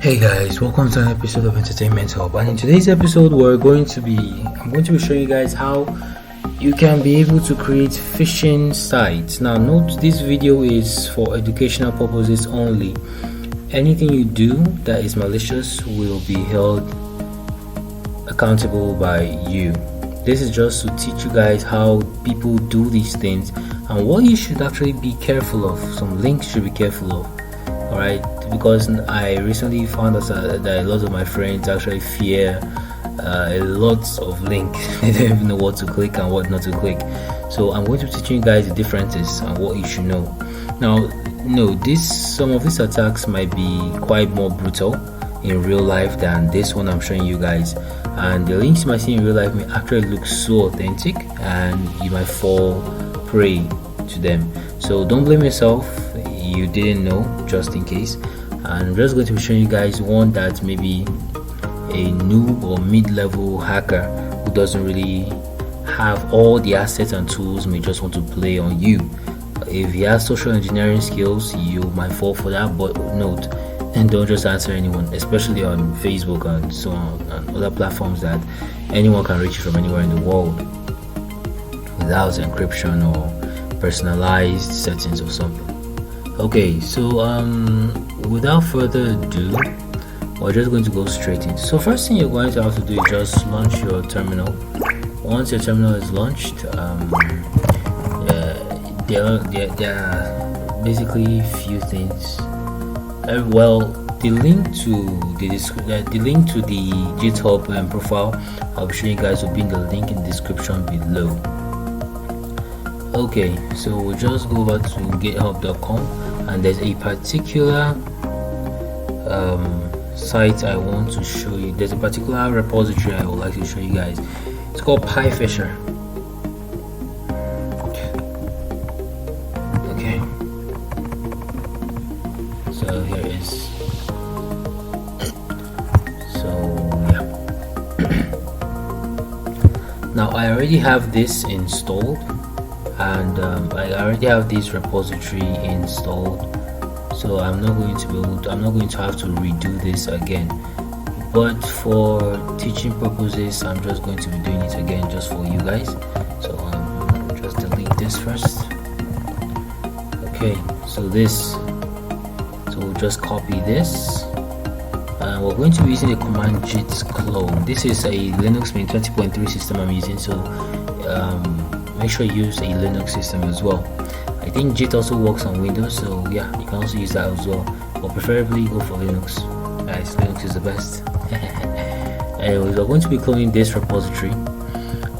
Hey guys, welcome to an episode of Entertainment Hub, and in today's episode I'm going to be showing you guys how you can be able to create phishing sites. Now note, this video is for educational purposes only. Anything you do that is malicious will be held accountable by you. This is just to teach you guys how people do these things and what you should actually be careful of. Some links you should be careful of. Alright, because I recently found out that a lot of my friends actually fear a lot of links. They don't even know what to click and what not to click. So I'm going to be teaching you guys the differences and what you should know. Now, some of these attacks might be quite more brutal in real life than this one I'm showing you guys, and the links you might see in real life may actually look so authentic and you might fall prey to them. So don't blame yourself, you didn't know, just in case. And I'm just going to be showing you guys one that maybe a noob or mid-level hacker who doesn't really have all the assets and tools may just want to play on you. If he has social engineering skills, you might fall for that, but note, and don't just answer anyone, especially on Facebook and so on and other platforms that anyone can reach you from anywhere in the world without encryption or personalized settings or something. Okay, so without further ado, we're just going to go straight in. So first thing you're going to have to do is just launch your terminal. Once your terminal is launched, there are basically few things. The link to the GitHub profile I'll be showing you guys will be in the link in the description below. Okay, so we'll just go over to github.com, and there's a particular site I want to show you. There's a particular repository I would like to show you guys. It's called Phishing. Okay, so here it is. So yeah. Now I already have this installed, and I already have this repository installed, so I'm not going to have to redo this again. But for teaching purposes, I'm just going to be doing it again just for you guys. So just delete this first. Okay, so we'll just copy this, and we're going to be using the command git clone. This is a Linux Mint 20.3 system I'm using, so make sure you use a Linux system as well. I think Git also works on Windows, so yeah, you can also use that as well, but preferably go for Linux. Guys, Linux is the best. Anyways, we're going to be cloning this repository.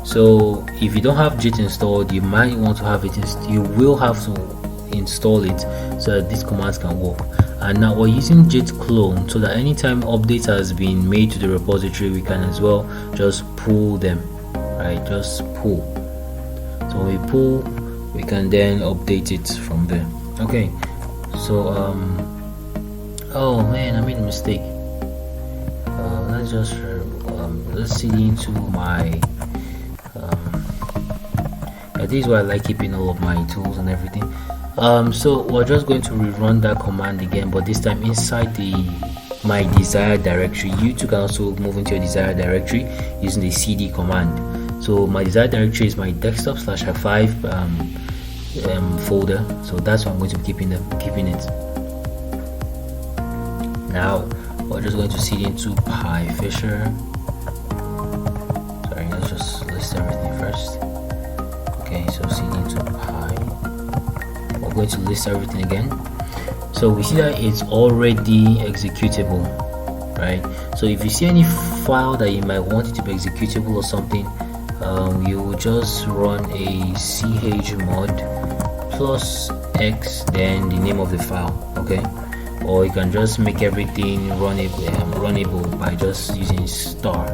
So if you don't have Git installed, you might want to have it. You will have to install it so that these commands can work. And now we're using git clone so that anytime update has been made to the repository, we can as well just pull them. Right, just pull. So when we pull, we can then update it from there. Okay, so oh man, I made a mistake. Let's see into my this is why I like keeping all of my tools and everything. So we're just going to rerun that command again, but this time inside my desired directory. You too can also move into your desired directory using the cd command. So my desired directory is my desktop /5 folder, so that's what I'm going to be keeping it. Now we're just going to cd into Phishing. Sorry, let's just list everything first. Okay, so cd into we're going to list everything again. So we see that it's already executable, right? So if you see any file that you might want it to be executable or something, you will just run a chmod +x, then the name of the file. Okay, or you can just make everything runnable by just using star,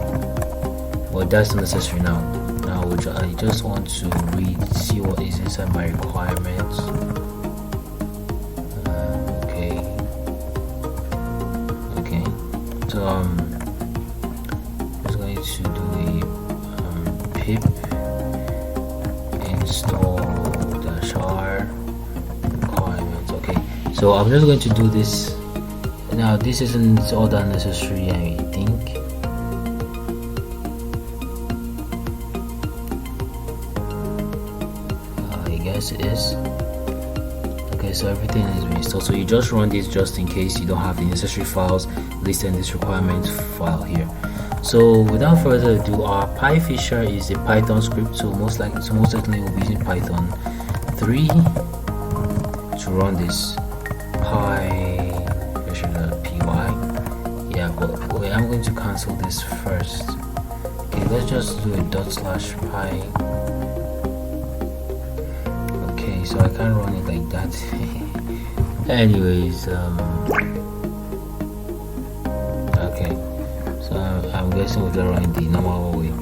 but that's not necessary now. I just want to see what is inside my requirements. Okay, so I'm just going to do a pip install -r requirements. Okay, so I'm just going to do this Now this isn't all that necessary, I think. I guess it is. Okay, so everything is installed. So you just run this just in case you don't have the necessary files listed in this requirements file here. So without further ado, our PyFisher is a Python script. So most certainly we'll be using Python 3 to run this PyFisher.py. Yeah, but wait, I'm going to cancel this first. Okay, let's just do a /py. Okay, so I can't run it like that. Anyways, okay, so I'm guessing we're just running the normal way.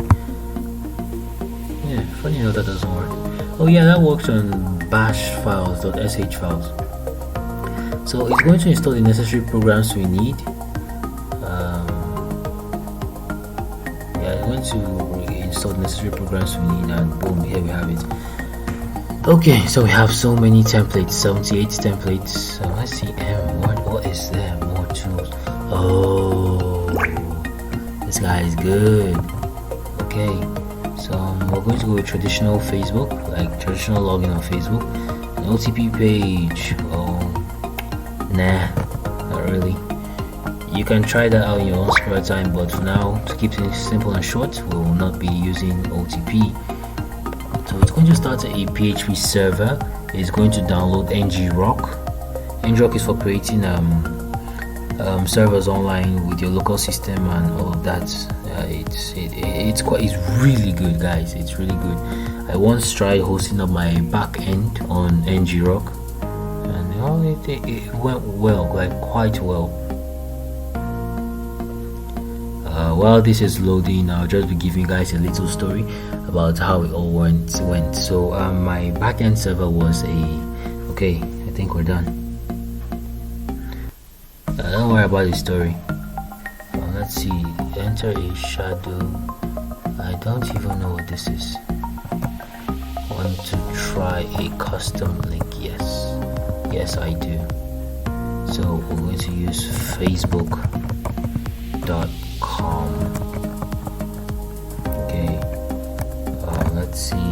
Yeah, funny enough that doesn't work. Oh yeah, that works on bash files, .sh files. So it's going to install the necessary programs we need. Yeah, it's going to install the necessary programs we need, and boom, here we have it. Okay, so we have so many templates, 78 templates. So let's see, what is there? More tools. Oh, this guy is good. Okay, so we're going to go with traditional Facebook, like traditional login on Facebook. An OTP page. Oh, nah, not really. You can try that out in your own spare time, but for now, to keep things simple and short, we will not be using OTP. So it's going to start a PHP server. It's going to download ngrok. Ngrok is for creating servers online with your local system and all of that. It's really good, guys. It's really good. I once tried hosting up my back end on ngrok, and it went well, like quite well. While this is loading, I'll just be giving you guys a little story about how it all went. So my backend server was okay, I think we're done. Don't worry about the story. Let's see, enter a shadow. I don't even know what this is. Want to try a custom link? Yes I do. So we're going to use facebook.com. Okay, let's see,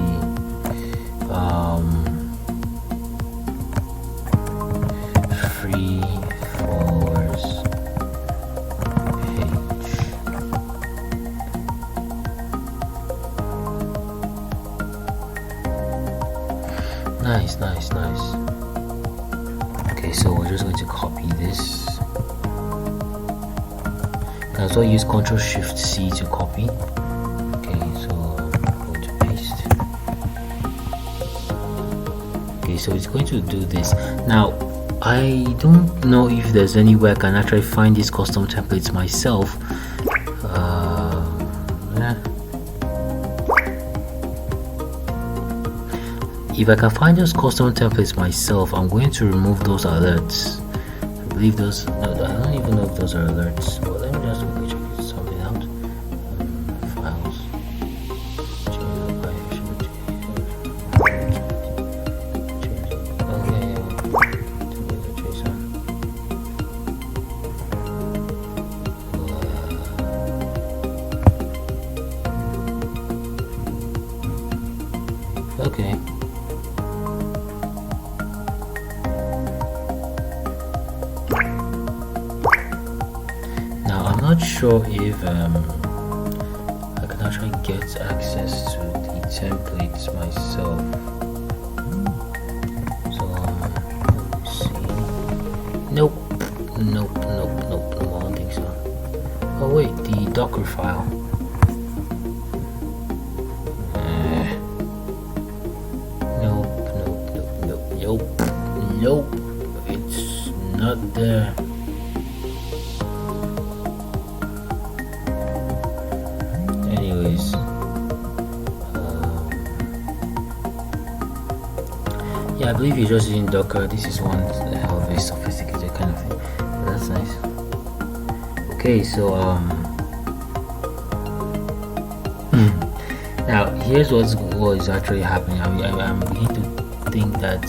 free followers page. Nice. Okay, so we're just going to copy this. Can as well use Ctrl+Shift+C to copy. Okay, so I'm going to paste. Okay, so it's going to do this. Now, I don't know if there's any way I can actually find these custom templates myself. If I can find those custom templates myself, I'm going to remove those alerts. I believe those, no, I don't even know if those are alerts, but let me just quickly check something out. Files. Okay. Now I'm not sure if I can actually get access to the templates myself. So let me see. Nope, I don't think so. Oh wait, the Docker file. Nope, it's not there. Anyways, yeah, I believe you're just using Docker. This is one hell of a sophisticated kind of thing. That's nice. Okay, so now here's what is actually happening. I'm beginning to think that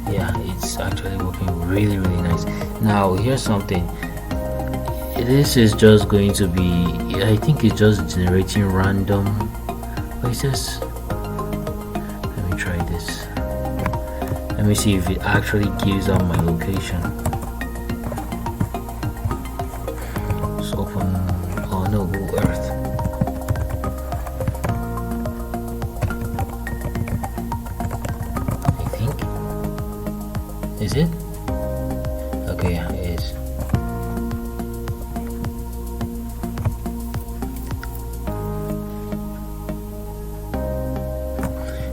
yeah, it's actually working really nice. Now here's something. this is just going to be, I think it's just generating random. What is this? Let me try this. Let me see if it actually gives out my location. Let's open, oh no, Google Earth. I think. Is it? Okay, yeah, it is.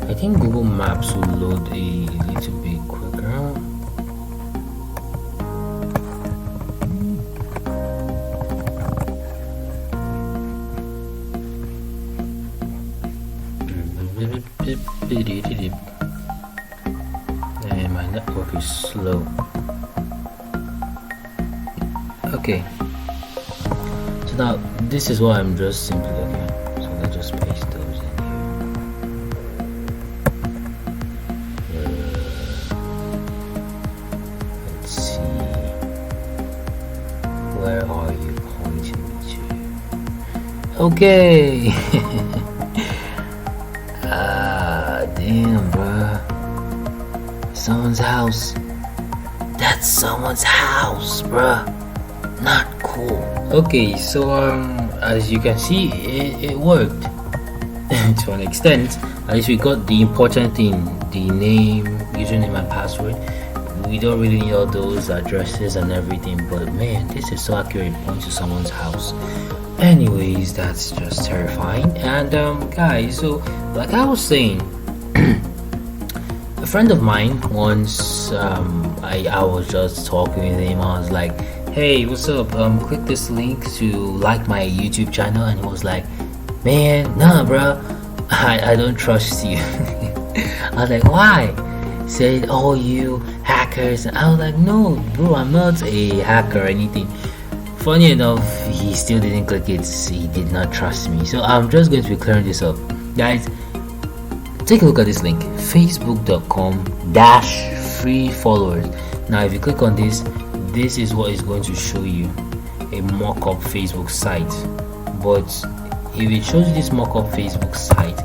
I think Google Maps will load a little bit quicker. And my network is slow. Okay. So now this is what I'm just simply okay. So let's just paste those in here. Let's see. Where are you pointing to? Okay. Damn, bruh. Someone's house. That's someone's house, bruh. Not cool. Okay, so as you can see, it worked to an extent. At least we got the important thing: the name, username, and password. We don't really need all those addresses and everything, but man, this is so accurate. It points to someone's house. Anyways, that's just terrifying. And guys, so like I was saying, a friend of mine once, I was just talking with him. I was like, hey, what's up, click this link to like my YouTube channel, and he was like, man, nah bro, I don't trust you. I was like, why? He said, oh, you hackers. And I was like, no bro, I'm not a hacker or anything. Funny enough, he still didn't click it. He did not trust me. So I'm just going to be clearing this up, guys. Take a look at this link, facebook.com/free followers. Now if you click on this, this is what is going to show you, a mock-up Facebook site. But if it shows you this mock-up Facebook site,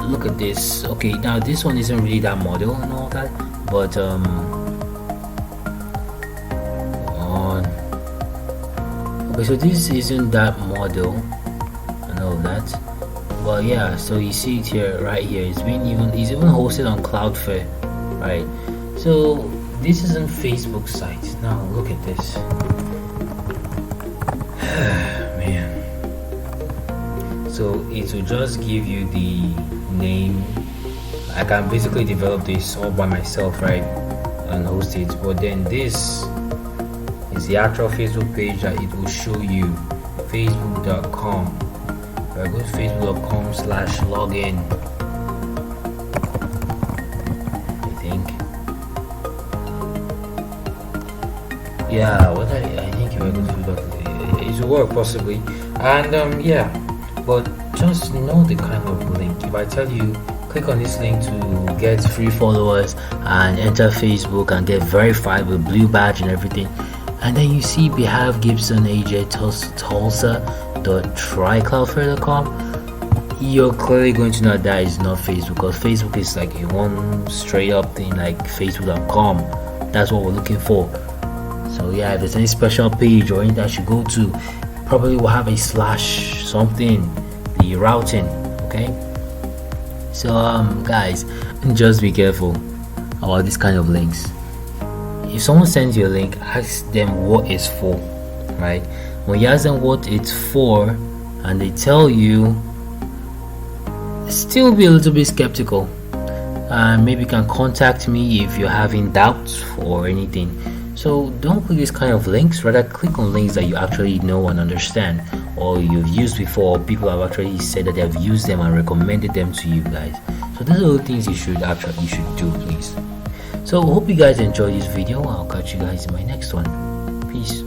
look at this. Okay, now this one isn't really that model and all that, but okay, so this isn't that model and all that, but yeah, so you see it here, right here. It's even hosted on Cloudflare, right? So this isn't Facebook site. Now look at this. Man. So it will just give you the name. I can basically develop this all by myself, right, and host it. But then this is the actual Facebook page that it will show you. Facebook.com. Go to facebook.com/login. I think. Yeah, I think we're going to do that. It will work possibly, and yeah, but just know the kind of link. If I tell you, click on this link to get free followers and enter Facebook and get verified with blue badge and everything, and then you see Behave Gibson AJ Tulsa.trycloudflare.com, you're clearly going to know that is not Facebook, because Facebook is like a one straight up thing like facebook.com. That's what we're looking for. So yeah, if there's any special page or anything that you go to, probably will have a slash something, the routing. Okay, so guys, just be careful about this kind of links. If someone sends you a link, ask them what it's for, right? When you ask them what it's for and they tell you, still be a little bit skeptical, and maybe you can contact me if you're having doubts or anything. So don't click this kind of links, rather click on links that you actually know and understand, or you've used before, or people have actually said that they have used them and recommended them to you guys. So those are the things you should do, please. So hope you guys enjoyed this video. I'll catch you guys in my next one. Peace.